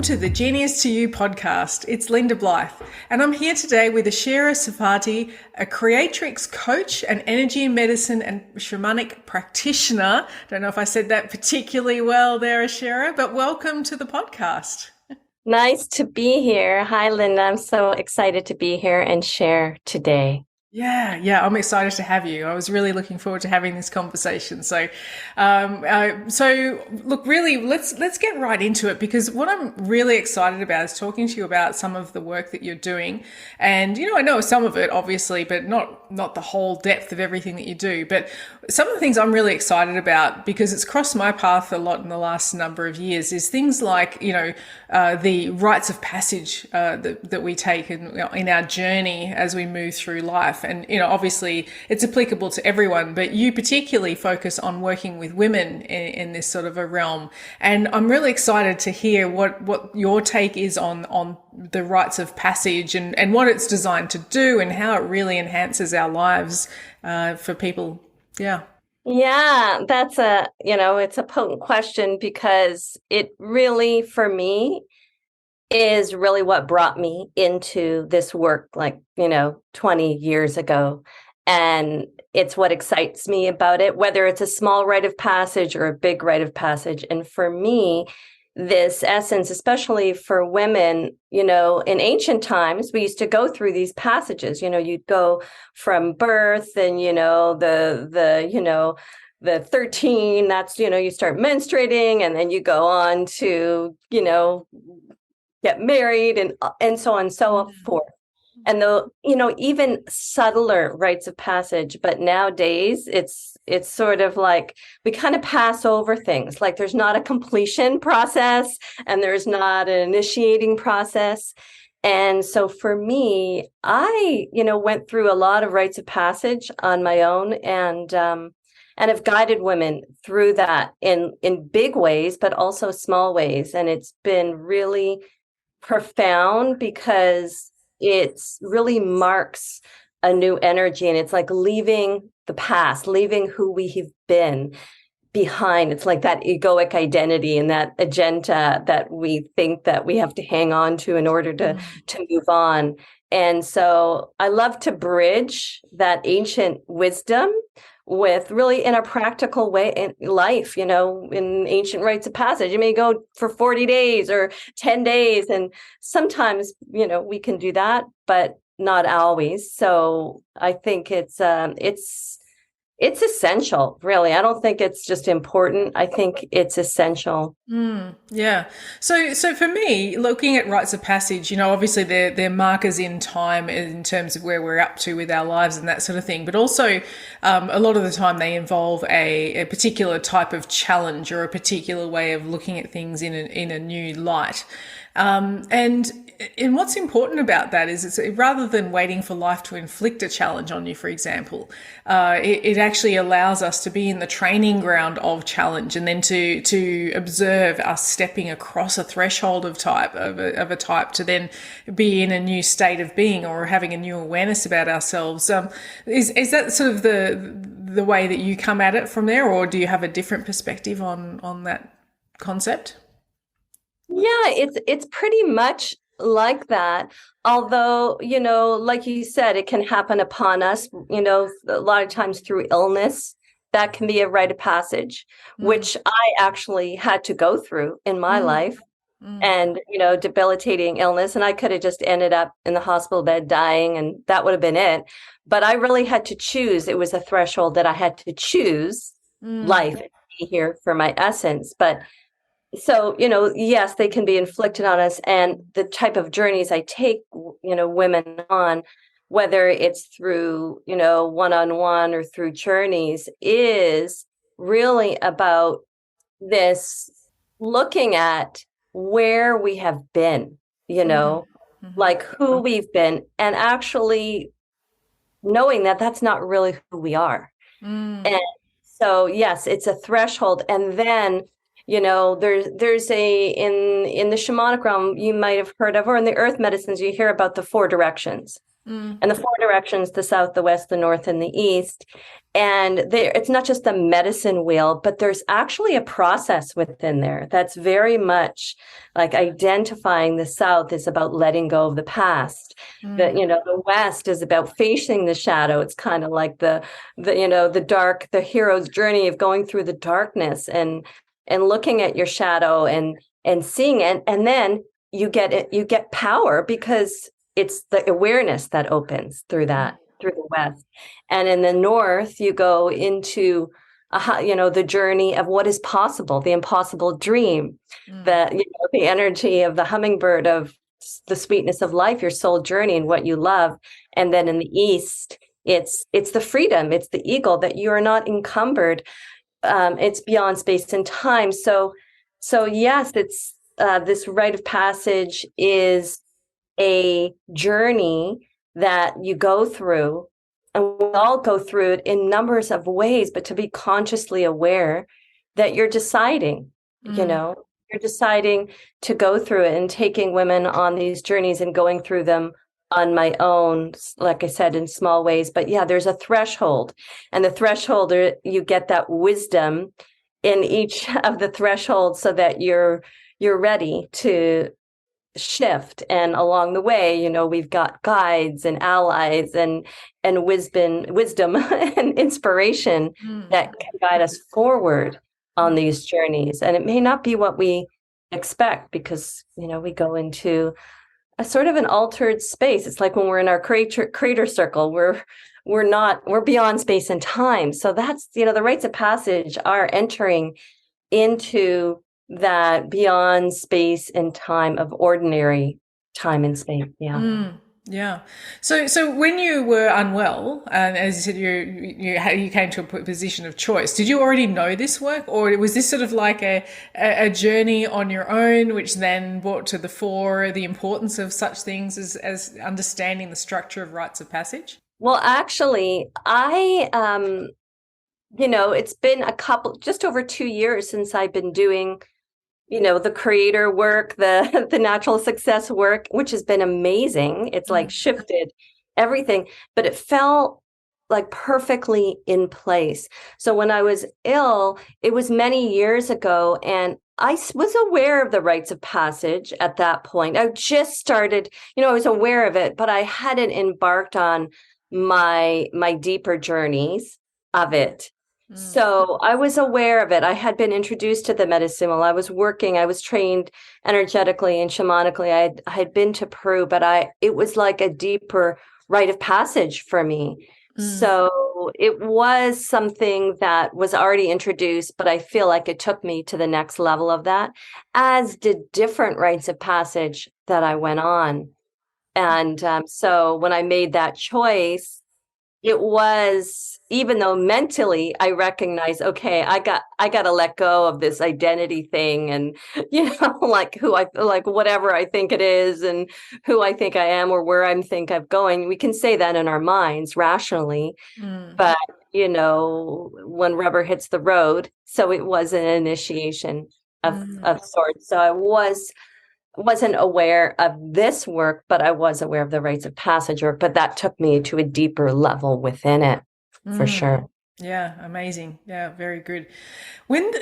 to the Genius2U podcast. It's Linda Blythe, and I'm here today with Ashera Serfaty, a creatrix coach, an energy and medicine and shamanic practitioner. Don't know if I said that particularly well there, Ashera, but welcome to the podcast. Nice to be here. Hi, Linda. I'm so excited to be here and share today. Yeah, I'm excited to have you. I was really looking forward to having this conversation. So look, really, let's get right into it, because what I'm really excited about is talking to you about some of the work that you're doing. And, I know some of it, obviously, but not the whole depth of everything that you do. But some of the things I'm really excited about, because it's crossed my path a lot in the last number of years, is things like, the rites of passage that we take in our journey as we move through life. And, obviously it's applicable to everyone, but you particularly focus on working with women in this sort of a realm. And I'm really excited to hear what your take is on the rites of passage and what it's designed to do and how it really enhances our lives for people. Yeah. Yeah, that's it's a potent question, because it really, for me, is really what brought me into this work 20 years ago. And it's what excites me about it, whether it's a small rite of passage or a big rite of passage. And for me, this essence, especially for women, in ancient times, we used to go through these passages. You'd go from birth and, the 13, that's, you start menstruating, and then you go on to, get married and so on and so forth. And even subtler rites of passage, but nowadays it's sort of like we kind of pass over things. Like there's not a completion process and there's not an initiating process. And so for me, I, went through a lot of rites of passage on my own, and have guided women through that in big ways, but also small ways. And it's been really profound, because it really marks a new energy, and it's like leaving the past, leaving who we have been behind. It's like that egoic identity and that agenda that we think that we have to hang on to in order to move on. And so I love to bridge that ancient wisdom with really in a practical way in life, in ancient rites of passage. You may go for 40 days or 10 days. And sometimes, we can do that, but not always. So I think it's essential, really. I don't think it's just important. I think it's essential. Yeah. So for me, looking at rites of passage, obviously they're markers in time in terms of where we're up to with our lives and that sort of thing. But also, a lot of the time they involve a particular type of challenge or a particular way of looking at things in a new light. And what's important about that is it's rather than waiting for life to inflict a challenge on you, for example, it actually allows us to be in the training ground of challenge, and then to observe us stepping across a threshold of a type to then be in a new state of being or having a new awareness about ourselves. Is that sort of the way that you come at it from there, or do you have a different perspective on that concept? Yeah, it's pretty much like that. Although, like you said, it can happen upon us, a lot of times through illness. That can be a rite of passage, which I actually had to go through in my life. And, debilitating illness. And I could have just ended up in the hospital bed dying, and that would have been it. But I really had to choose. It was a threshold that I had to choose life and be here for my essence. But so, yes, they can be inflicted on us. And the type of journeys I take, women on, whether it's through, one-on-one or through journeys, is really about this looking at where we have been, like who we've been, and actually knowing that that's not really who we are. And so, yes, it's a threshold. And then, there's in the shamanic realm, you might have heard of, or in the earth medicines, you hear about the 4 directions. And the four directions, the south, the west, the north, and the east. And it's not just the medicine wheel, but there's actually a process within there that's very much like identifying. The south is about letting go of the past. The west is about facing the shadow. It's kind of like the hero's journey of going through the darkness and looking at your shadow and seeing it. And then you get power because it's the awareness that opens through the west. And in the north, you go into the journey of what is possible, the impossible dream, the energy of the hummingbird, of the sweetness of life, your soul journey and what you love. And then in the east, it's the freedom, it's the eagle, that you are not encumbered. It's beyond space and time. So yes, it's this rite of passage is a journey that you go through, and we all go through it in numbers of ways, but to be consciously aware that you're deciding, you're deciding to go through it, and taking women on these journeys and going through them on my own, like I said, in small ways. But yeah, there's a threshold, and the threshold, you get that wisdom in each of the thresholds so that you're ready to shift. And along the way, we've got guides and allies and wisdom and inspiration that can guide us forward on these journeys. And it may not be what we expect, because we go into a sort of an altered space. It's like when we're in our crater circle, we're beyond space and time. So that's, the rites of passage are entering into that beyond space and time of ordinary time and space. Yeah. Yeah. So when you were unwell, and as you said, you came to a position of choice, did you already know this work, or was this sort of like a journey on your own, which then brought to the fore the importance of such things as understanding the structure of rites of passage? Well, actually, it's been just over 2 years since I've been doing the creator work, the natural success work, which has been amazing. It's like shifted everything, but it felt like perfectly in place. So when I was ill, it was many years ago, and I was aware of the rites of passage at that point. I just started, I was aware of it, but I hadn't embarked on my deeper journeys of it. So I was aware of it. I had been introduced to the medicine while I was working. I was trained energetically and shamanically. I had been to Peru, but it was like a deeper rite of passage for me. So it was something that was already introduced, but I feel like it took me to the next level of that, as did different rites of passage that I went on. And so when I made that choice, it was, even though mentally I recognized, okay, I got to let go of this identity thing, and like whatever I think it is, and who I think I am, or where I think I'm going. We can say that in our minds rationally, but when rubber hits the road. So it was an initiation of sorts. So I wasn't aware of this work, but I was aware of the rites of passage work, but that took me to a deeper level within it, for sure. Yeah, amazing. Yeah, very good. When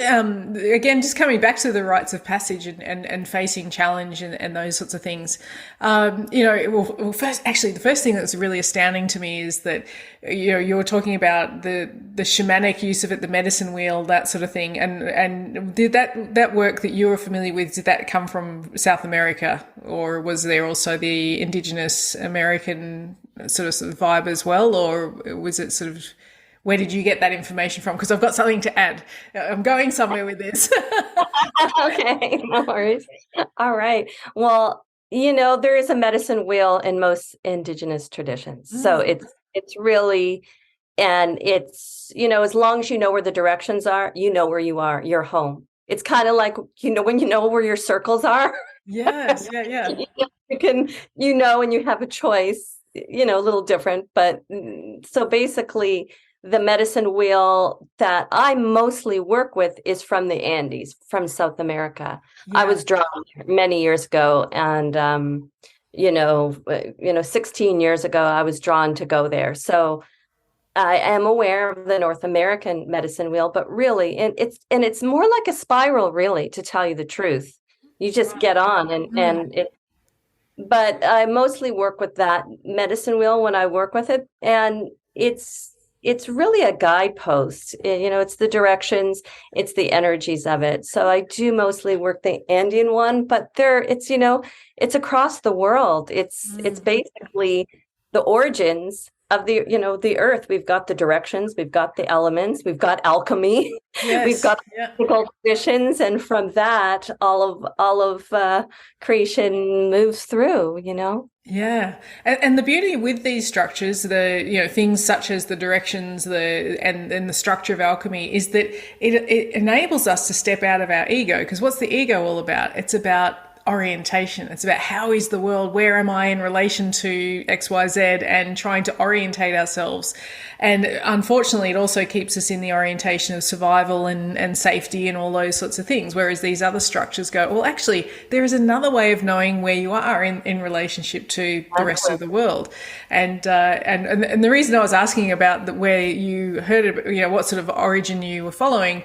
again, just coming back to the rites of passage and facing challenge and those sorts of things, the first thing that's really astounding to me is that you're talking about the shamanic use of it, the medicine wheel, that sort of thing, and did that work that you were familiar with, did that come from South America, or was there also the indigenous American sort of vibe as well, or was it sort of, where did you get that information from? Because I've got something to add. I'm going somewhere with this. Okay, no worries. All right. Well, there is a medicine wheel in most indigenous traditions. So it's really, and it's, as long as you know where the directions are, you know where you are, you're home. It's kind of like, when you know where your circles are. Yes, yeah. You can, and you have a choice, a little different. But so basically, the medicine wheel that I mostly work with is from the Andes, from South America. Yeah. I was drawn many years ago, and 16 years ago, I was drawn to go there. So I am aware of the North American medicine wheel, but really, and it's more like a spiral, really, to tell you the truth. You just get on and it, but I mostly work with that medicine wheel when I work with it. And it's really a guidepost. It's the directions, it's the energies of it. So I do mostly work the Indian one, but it's across the world. It's basically the origins of the earth. We've got the directions, we've got the elements, we've got alchemy, we've got physical traditions, and from that, all of creation moves through. Yeah, and the beauty with these structures, things such as the directions, and the structure of alchemy, is that it enables us to step out of our ego. Because what's the ego all about? It's about orientation. It's about how is the world, where am I in relation to XYZ, and trying to orientate ourselves. And unfortunately, it also keeps us in the orientation of survival and safety and all those sorts of things. Whereas these other structures go, well, actually, there is another way of knowing where you are in relationship to the rest of the world. And the reason I was asking about where you heard it, what sort of origin you were following,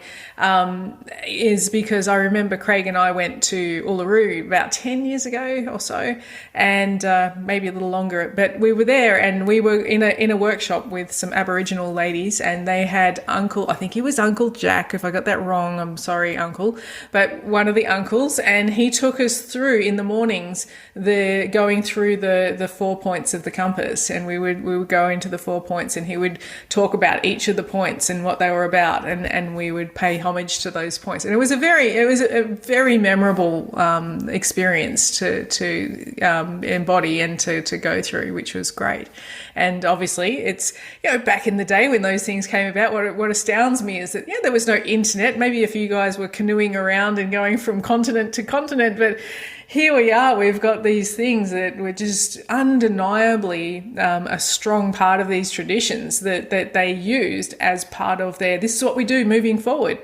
is because I remember Craig and I went to Uluru about 10 years ago or so, and maybe a little longer, but we were there and we were in a workshop with some Aboriginal ladies, and they had I think he was Uncle Jack. If I got that wrong, I'm sorry, Uncle, but one of the uncles, and he took us through in the mornings, going through the 4 points of the compass, and we would go into the 4 points, and he would talk about each of the points and what they were about, and we would pay homage to those points. And it was a very memorable experience to embody and to go through, which was great. And obviously, it's back in the day when those things came about, what astounds me is that there was no internet. Maybe if you guys were canoeing around and going from continent to continent, but here we are, we've got these things that were just undeniably a strong part of these traditions that they used as part of this is what we do moving forward.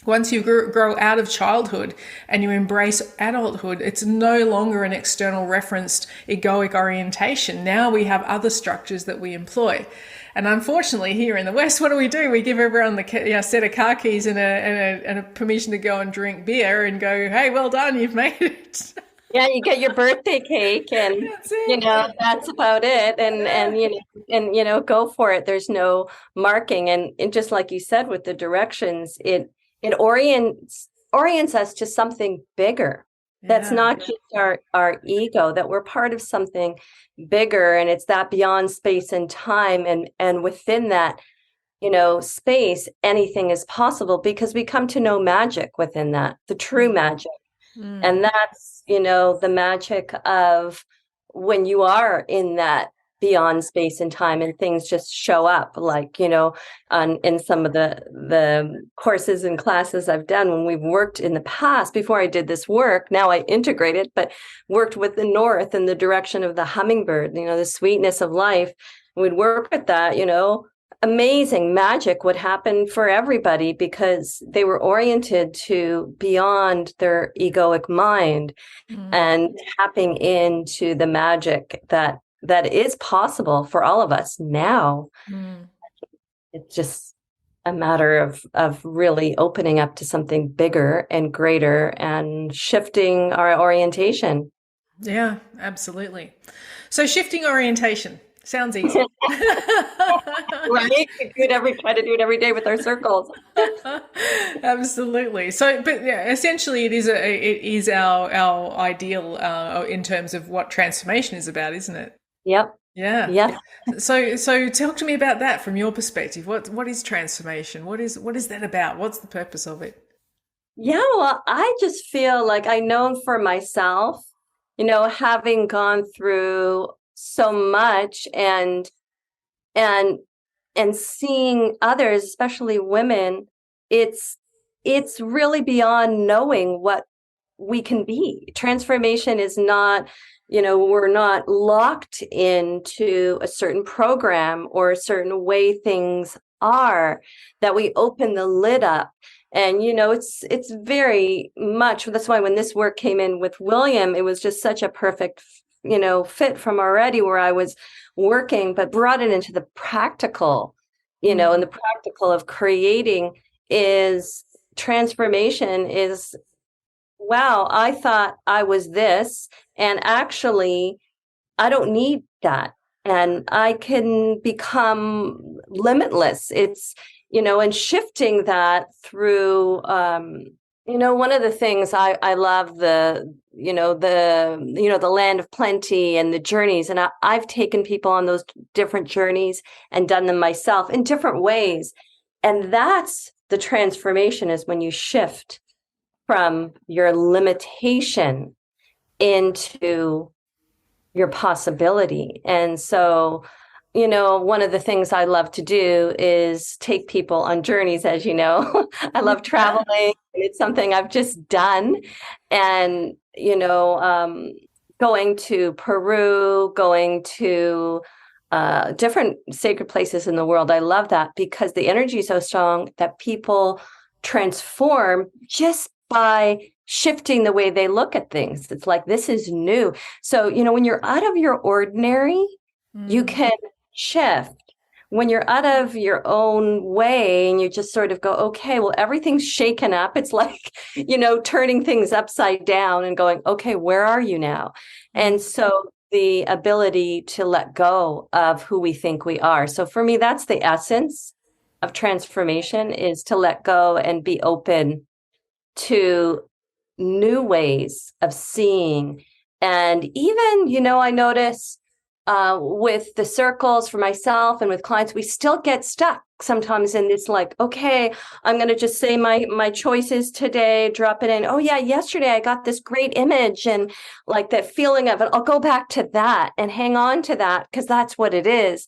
Once you grow out of childhood and you embrace adulthood, it's no longer an external referenced egoic orientation. Now we have other structures that we employ. And unfortunately, here in the West, what do? We give everyone the set of car keys and a permission to go and drink beer and go, hey, well done, you've made it. Yeah, you get your birthday cake, and that's about it. And go for it. There's no marking, and just like you said with the directions, it orients us to something bigger. That's not just our ego, that we're part of something bigger, and it's that beyond space and time, and within that space, anything is possible, because we come to know magic within that, the true magic. And that's the magic of when you are in that beyond space and time, and things just show up, like in some of the courses and classes I've done when we've worked in the past. Before I did this work, now I integrate it, but worked with the north and the direction of the hummingbird, the sweetness of life. We'd work with that, amazing magic would happen for everybody, because they were oriented to beyond their egoic mind and tapping into the magic that is possible for all of us now. It's just a matter of really opening up to something bigger and greater and shifting our orientation. Yeah, absolutely. So shifting orientation sounds easy. Right? Try to do it every day with our circles. Absolutely. So, but essentially it is our ideal in terms of what transformation is about, isn't it? Yep. Yeah. Yeah. So talk to me about that from your perspective. What is transformation? What is that about? What's the purpose of it? Yeah, well, I just feel like I know for myself, having gone through so much and seeing others, especially women, it's really beyond knowing what we can be. Transformation is not, we're not locked into a certain program or a certain way things are, that we open the lid up. And, it's very much, that's why when this work came in with William, it was just such a perfect, fit from already where I was working, but brought it into the practical, and the practical of creating is transformation is, wow, I thought I was this, and actually I don't need that. And I can become limitless. It's, and shifting that through, one of the things I love the land of plenty and the journeys. And I've taken people on those different journeys and done them myself in different ways. And that's the transformation, is when you shift from your limitation into your possibility. And so, one of the things I love to do is take people on journeys, as you know. I love traveling. It's something I've just done. And, going to Peru, going to different sacred places in the world. I love that because the energy is so strong that people transform just by shifting the way they look at things. It's like, this is new. So, when you're out of your ordinary, you can shift. When you're out of your own way and you just sort of go, okay, well, everything's shaken up. It's like, turning things upside down and going, okay, where are you now? And so the ability to let go of who we think we are. So for me, that's the essence of transformation, is to let go and be open to new ways of seeing. And even, I notice with the circles for myself and with clients, we still get stuck sometimes in this, like, okay, I'm going to just say my choices today, drop it in. Oh yeah, yesterday I got this great image, and like that feeling of it, I'll go back to that and hang on to that because that's what it is.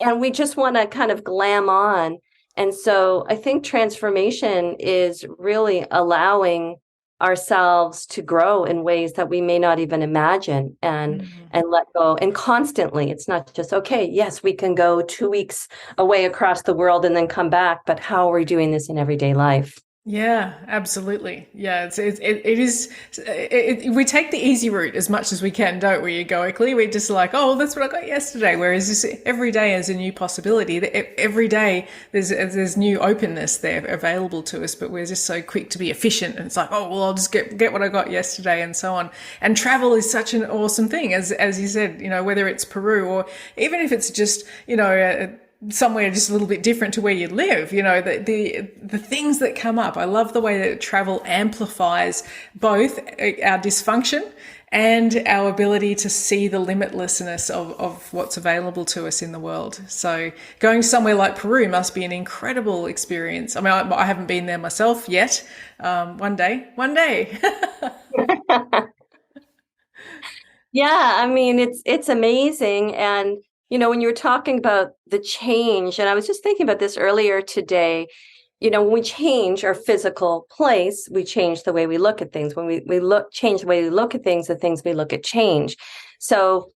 And we just want to kind of glam on. And so I think transformation is really allowing ourselves to grow in ways that we may not even imagine, and let go. And constantly, it's not just, okay, yes, we can go 2 weeks away across the world and then come back, but how are we doing this in everyday life? Yeah, absolutely. Yeah, we take the easy route as much as we can, don't we, egoically? We're just like, oh, well, that's what I got yesterday. Whereas this, every day is a new possibility. Every day there's new openness there available to us, but we're just so quick to be efficient. And it's like, oh, well, I'll just get what I got yesterday and so on. And travel is such an awesome thing, as you said, whether it's Peru or even if it's just, somewhere just a little bit different to where you live, the things that come up. I love the way that travel amplifies both our dysfunction and our ability to see the limitlessness of what's available to us in the world. So going somewhere like Peru must be an incredible experience. I mean, I haven't been there myself yet. One day. Yeah, I mean, it's amazing. And when you were talking about the change, and I was just thinking about this earlier today, when we change our physical place, we change the way we look at things. When we change the way we look at things, the things we look at change. So,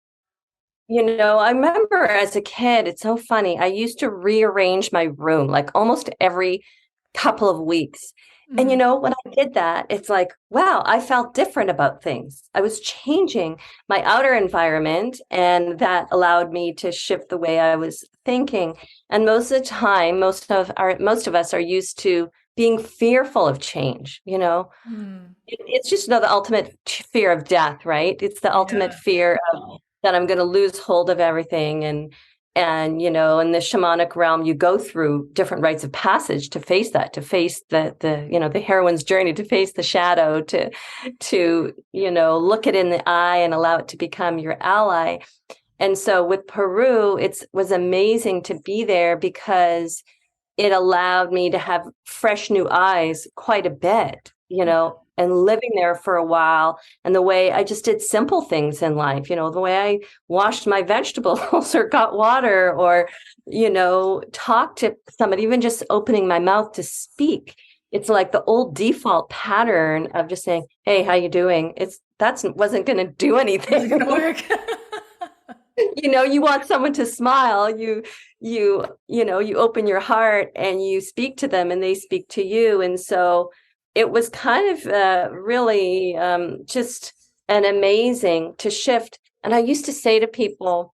I remember as a kid, it's so funny. I used to rearrange my room like almost every couple of weeks. And when I did that, it's like, wow, I felt different about things. I was changing my outer environment, and that allowed me to shift the way I was thinking. And most of the time, most of us are used to being fearful of change. It's just the ultimate fear of death, right? It's the ultimate fear of that I'm going to lose hold of everything. And in the shamanic realm, you go through different rites of passage to face that, to face the heroine's journey, to face the shadow, to look it in the eye and allow it to become your ally. And so with Peru, it was amazing to be there because it allowed me to have fresh new eyes quite a bit, and living there for a while. And the way I just did simple things in life, the way I washed my vegetables or got water or, talked to somebody, even just opening my mouth to speak. It's like the old default pattern of just saying, hey, how you doing? That wasn't going to do anything. It's gonna work. You want someone to smile, you open your heart and you speak to them and they speak to you. And so it was kind of really just an amazing to shift. And I used to say to people,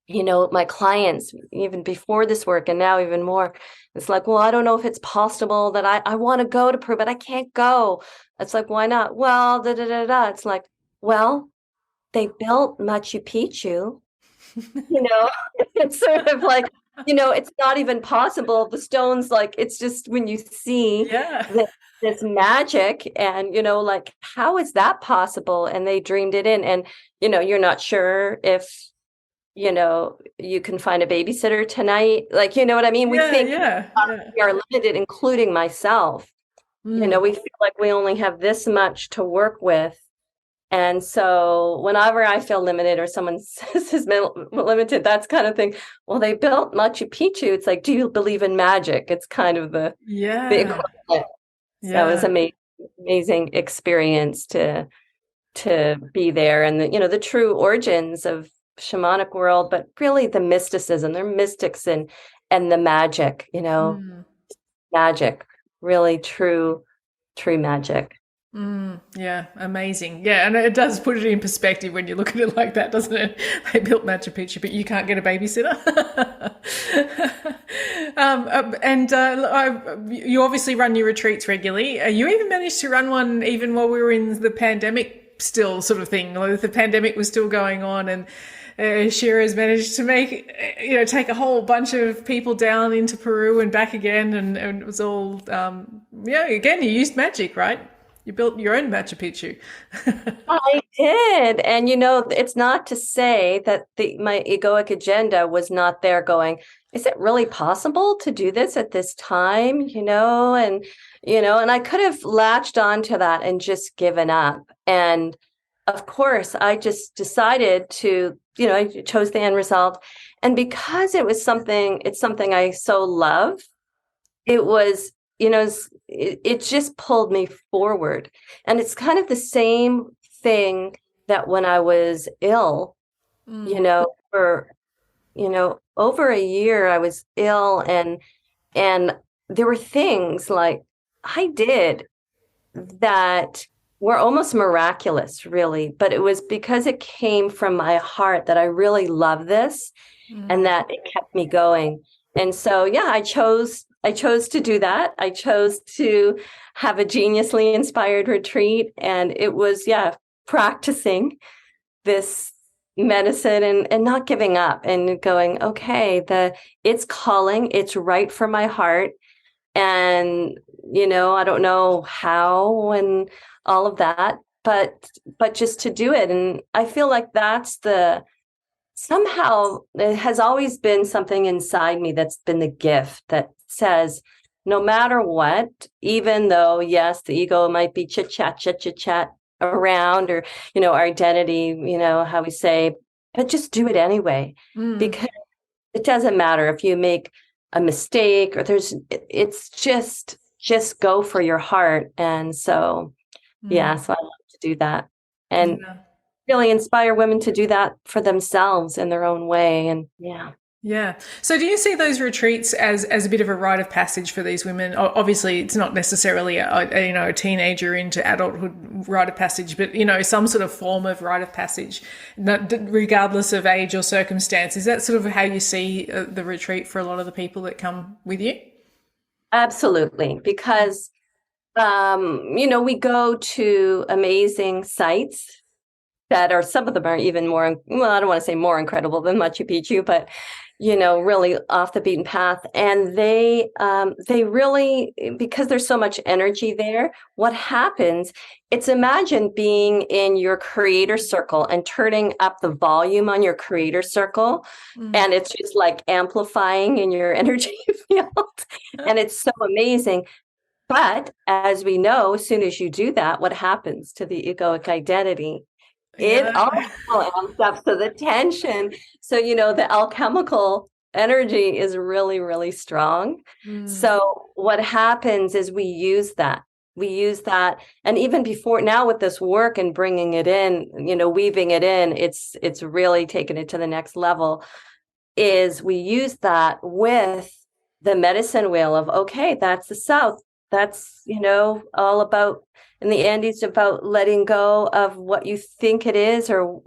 my clients, even before this work and now even more, it's like, well, I don't know if it's possible that I want to go to Peru, but I can't go. It's like, why not? Well, da da da da. It's like, well, they built Machu Picchu, you know, it's sort of like, it's not even possible. The stones, like, it's just when you see Yeah. this magic and, like, how is that possible? And they dreamed it in. And, you're not sure if, you can find a babysitter tonight. Like, you know what I mean? We Yeah, think yeah, yeah. we are limited, including myself. We feel like we only have this much to work with. And so whenever I feel limited or someone says is limited, that's kind of thing. Well, they built Machu Picchu. It's like, do you believe in magic? It's kind of the Yeah. equivalent. So it was Yeah. amazing experience to be there, and the true origins of shamanic world, but really the mysticism. They're mystics and the magic, Mm. magic, really true magic. Yeah, amazing. Yeah, and it does put it in perspective when you look at it like that, doesn't it? They built Machu Picchu, but you can't get a babysitter. You obviously run your retreats regularly. You even managed to run one even while we were in the pandemic, still sort of thing. Like the pandemic was still going on, and Shira's managed to take a whole bunch of people down into Peru and back again, and it was all, again, you used magic, right? You built your own Machu Picchu. I did. And it's not to say that my egoic agenda was not there going, is it really possible to do this at this time? And I could have latched onto that and just given up. And of course, I just decided to, I chose the end result. And because it's something I so love, it was, it just pulled me forward. And it's kind of the same thing that when I was ill, for, over a year, I was ill, and there were things like I did that were almost miraculous, really, but it was because it came from my heart that I really love this and that it kept me going. And so, yeah, I chose to do that. I chose to have a geniusly inspired retreat. And it was, practicing this medicine and not giving up and going, okay, it's calling, it's right for my heart. And, I don't know how and all of that, but just to do it. And I feel like somehow it has always been something inside me that's been the gift that says, no matter what, even though, yes, the ego might be chit chat around, or, our identity, how we say, but just do it anyway, because it doesn't matter if you make a mistake or it's just go for your heart. And so, so I love to do that. And really inspire women to do that for themselves in their own way. And Yeah. So do you see those retreats as a bit of a rite of passage for these women? Obviously, it's not necessarily a teenager into adulthood rite of passage, but, some sort of form of rite of passage, regardless of age or circumstance. Is that sort of how you see the retreat for a lot of the people that come with you? Absolutely. Because, we go to amazing sites that are, some of them are even more, well, I don't want to say more incredible than Machu Picchu, but, really off the beaten path. And they really, because there's so much energy there, what happens, imagine being in your creator circle and turning up the volume on your creator circle. And it's just like amplifying in your energy field. And it's so amazing. But as we know, as soon as you do that, what happens to the egoic identity? It also amps up to the tension. So, the alchemical energy is really, really strong. So what happens is we use that. And even before now with this work and bringing it in, weaving it in, it's really taken it to the next level, is we use that with the medicine wheel of, okay, that's the South. That's, all about, in the Andes, about letting go of what you think it is or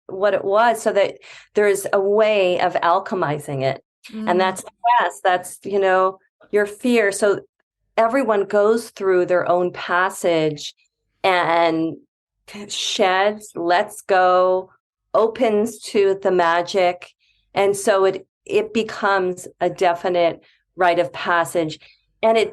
what it was, so that there's a way of alchemizing it. And that's that's, your fear. So everyone goes through their own passage and sheds, lets go, opens to the magic. And so it becomes a definite rite of passage. And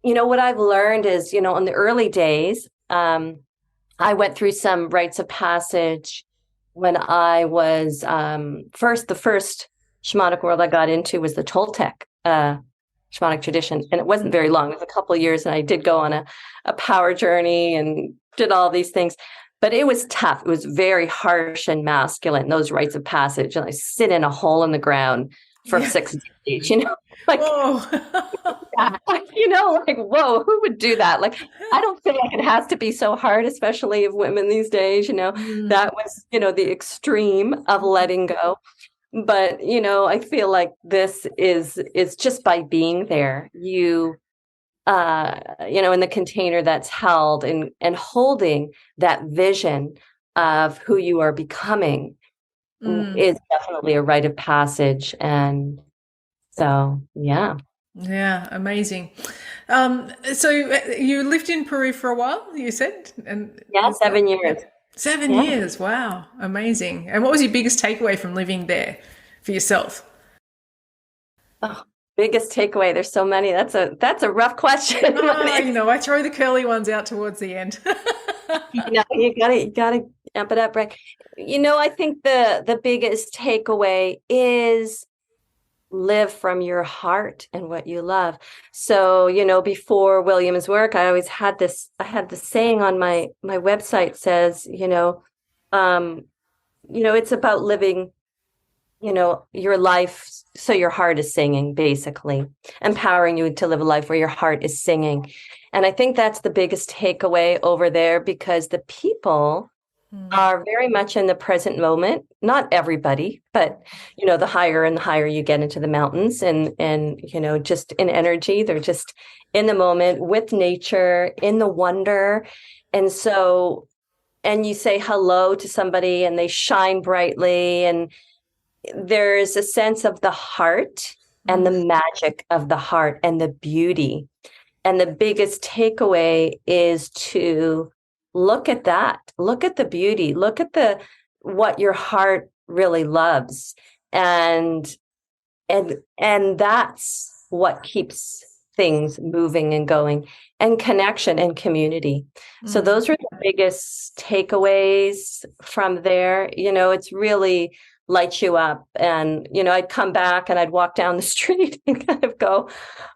what I've learned is, in the early days, I went through some rites of passage when I was the first shamanic world I got into was the Toltec shamanic tradition. And it wasn't very long. It was a couple of years. And I did go on a power journey and did all these things. But it was tough. It was very harsh and masculine, those rites of passage. And I sit in a hole in the ground for 6 days, like, Whoa. like, whoa, who would do that? Like, I don't feel like it has to be so hard, especially of women these days, that was, the extreme of letting go. But, I feel like this is just by being there, you, in the container that's held and holding that vision of who you are becoming is definitely a rite of passage. And so, yeah. Yeah, amazing. So you lived in Peru for a while, you said? And 7 years. 7 years. Wow. Amazing. And what was your biggest takeaway from living there for yourself? Oh, biggest takeaway. There's so many. That's a rough question. I throw the curly ones out towards the end. You gotta amp it up, right? I think the biggest takeaway is live from your heart and what you love. So, before William's work, I always had this saying on my website says, it's about living, your life so your heart is singing, basically, empowering you to live a life where your heart is singing. And I think that's the biggest takeaway over there, because the people are very much in the present moment. Not everybody, but, the higher and the higher you get into the mountains and, just in energy, they're just in the moment with nature, in the wonder. And so, and you say hello to somebody and they shine brightly, and there's a sense of the heart and the magic of the heart and the beauty. And the biggest takeaway is to look at that, look at the beauty, look at what your heart really loves. And that's what keeps things moving and going, and connection and community. So those are the biggest takeaways from there. It's really lights you up. And, I'd come back and I'd walk down the street and kind of go,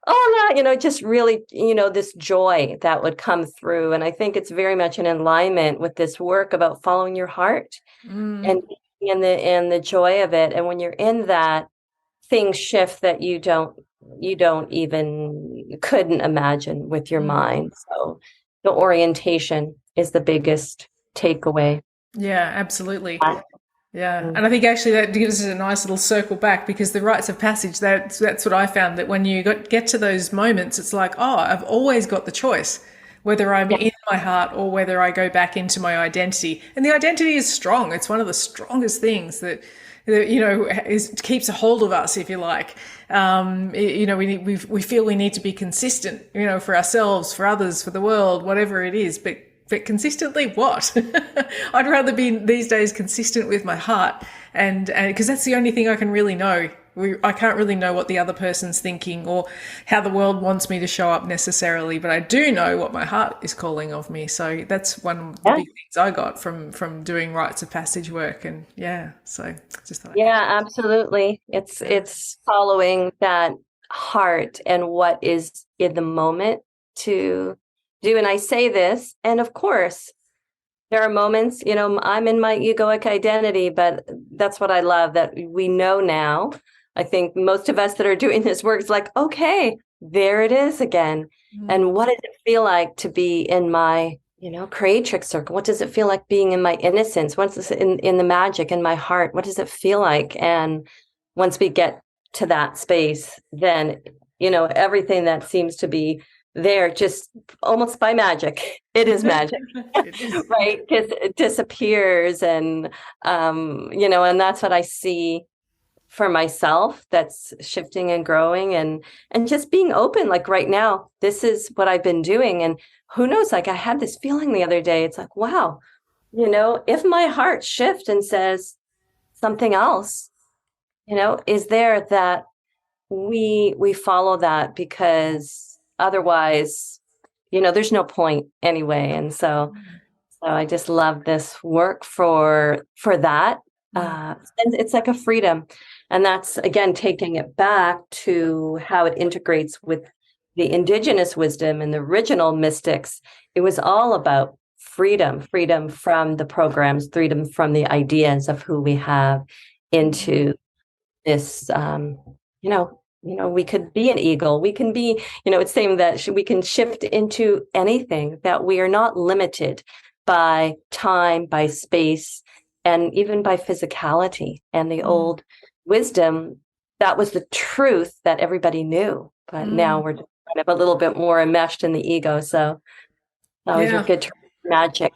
oh, no, just really, this joy that would come through. And I think it's very much in alignment with this work about following your heart and the joy of it. And when you're in that, things shift that you couldn't imagine with your mind. So the orientation is the biggest takeaway. Yeah, absolutely. Yeah. And I think actually that gives us a nice little circle back, because the rites of passage, that's what I found, that when you get to those moments, it's like, oh, I've always got the choice, whether I'm in my heart or whether I go back into my identity. And the identity is strong. It's one of the strongest things that keeps a hold of us, if you like. We feel we need to be consistent, for ourselves, for others, for the world, whatever it is. But consistently what? I'd rather be these days consistent with my heart, and because that's the only thing I can really know. I can't really know what the other person's thinking or how the world wants me to show up necessarily, but I do know what my heart is calling of me. So that's one of the big things I got from doing rites of passage work. And so just thought. Yeah, absolutely. It's following that heart and what is in the moment to do. And I say this, and of course, there are moments, I'm in my egoic identity, but that's what I love, that we know now. I think most of us that are doing this work is like, okay, there it is again. And what does it feel like to be in my, creatrix circle? What does it feel like being in my innocence? What's this in the magic in my heart? What does it feel like? And once we get to that space, then, everything that seems to be there just almost by magic. It is magic, It is. right? Just it disappears. And, and that's what I see for myself, that's shifting and growing, and just being open. Like right now, this is what I've been doing. And who knows, like I had this feeling the other day. It's like, wow, if my heart shifts and says something else, is there, that we follow that, because otherwise, there's no point anyway. And so I just love this work for that. And it's like a freedom. And that's, again, taking it back to how it integrates with the indigenous wisdom and the original mystics. It was all about freedom from the programs, freedom from the ideas of who we have, into this, we could be an eagle. We can be, it's saying that we can shift into anything, that we are not limited by time, by space, and even by physicality. And the old wisdom, that was the truth that everybody knew. But now we're just kind of a little bit more enmeshed in the ego. So that was a good term, magic.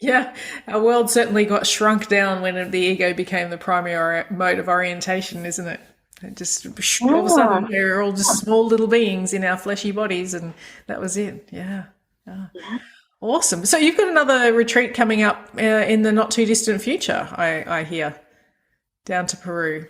Yeah, our world certainly got shrunk down when the ego became the primary mode of orientation, isn't it? It just all of a sudden we're all just small little beings in our fleshy bodies, and that was it. Yeah. Awesome. So you've got another retreat coming up in the not too distant future, I hear, down to Peru.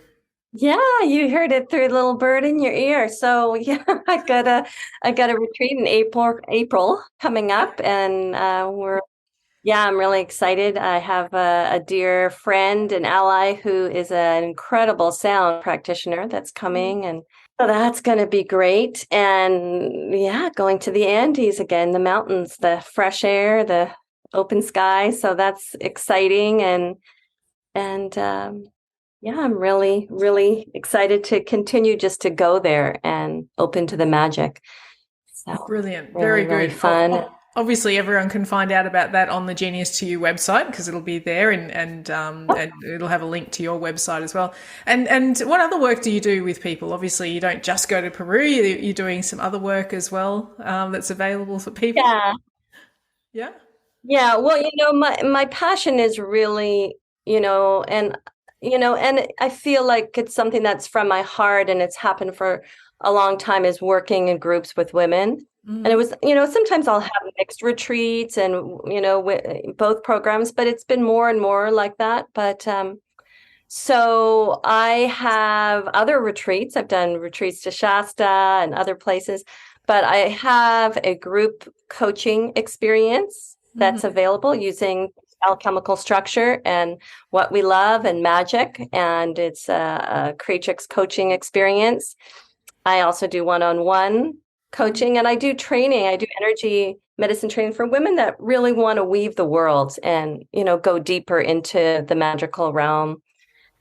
Yeah, you heard it through a little bird in your ear. So yeah, I got a retreat in April coming up, and I'm really excited. I have a dear friend and ally who is an incredible sound practitioner that's coming, and so that's going to be great. And yeah, going to the Andes again, the mountains, the fresh air, the open sky. So that's exciting, and I'm really, really excited to continue just to go there and open to the magic. So brilliant. really, Very really good. fun. Obviously, everyone can find out about that on the Genius2U website, because it'll be there, and it'll have a link to your website as well. And what other work do you do with people? Obviously, you don't just go to Peru. You're doing some other work as well, that's available for people. Yeah. Yeah. Yeah. Well, my passion is really, and I feel like it's something that's from my heart, and it's happened for a long time, is working in groups with women. And it was, sometimes I'll have mixed retreats and, both programs, but it's been more and more like that. But so I have other retreats. I've done retreats to Shasta and other places, but I have a group coaching experience that's available using alchemical structure and what we love and magic. And it's a Creatrix coaching experience. I also do one-on-one coaching, and I do training. I do energy medicine training for women that really want to weave the world and, go deeper into the magical realm,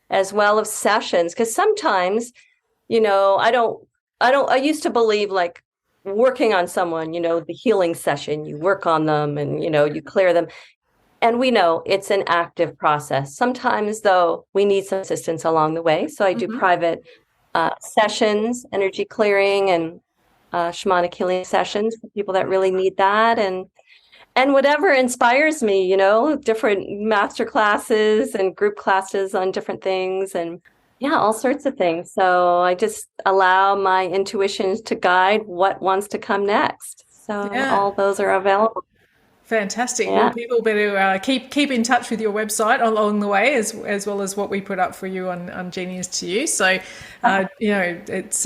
as well as sessions. Because sometimes, I used to believe, like, working on someone, the healing session, you work on them and, you clear them. And we know it's an active process. Sometimes, though, we need some assistance along the way. So I do private sessions, energy clearing, and shamanic healing sessions for people that really need that, and whatever inspires me, different master classes and group classes on different things, and all sorts of things. So I just allow my intuitions to guide what wants to come next. So all those are available. Fantastic. Well, people better keep in touch with your website along the way, as well as what we put up for you on Genius2U. So, it's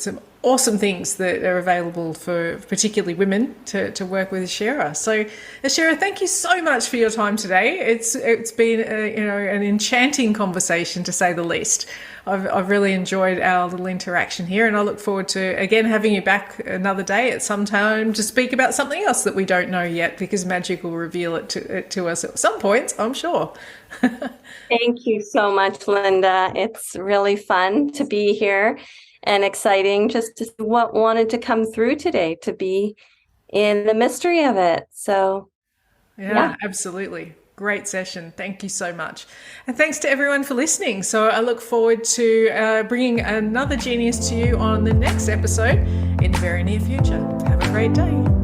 some awesome things that are available for particularly women to work with Ashera. So, Ashera, thank you so much for your time today. It's been an enchanting conversation, to say the least. I've really enjoyed our little interaction here, and I look forward to again having you back another day at some time to speak about something else that we don't know yet, because magic will reveal it to us at some point, I'm sure. Thank you so much, Linda. It's really fun to be here, and exciting just to see what wanted to come through today, to be in the mystery of it. So yeah, absolutely. Great session. Thank you so much. And thanks to everyone for listening. So I look forward to bringing another Genius to you on the next episode in the very near future. Have a great day.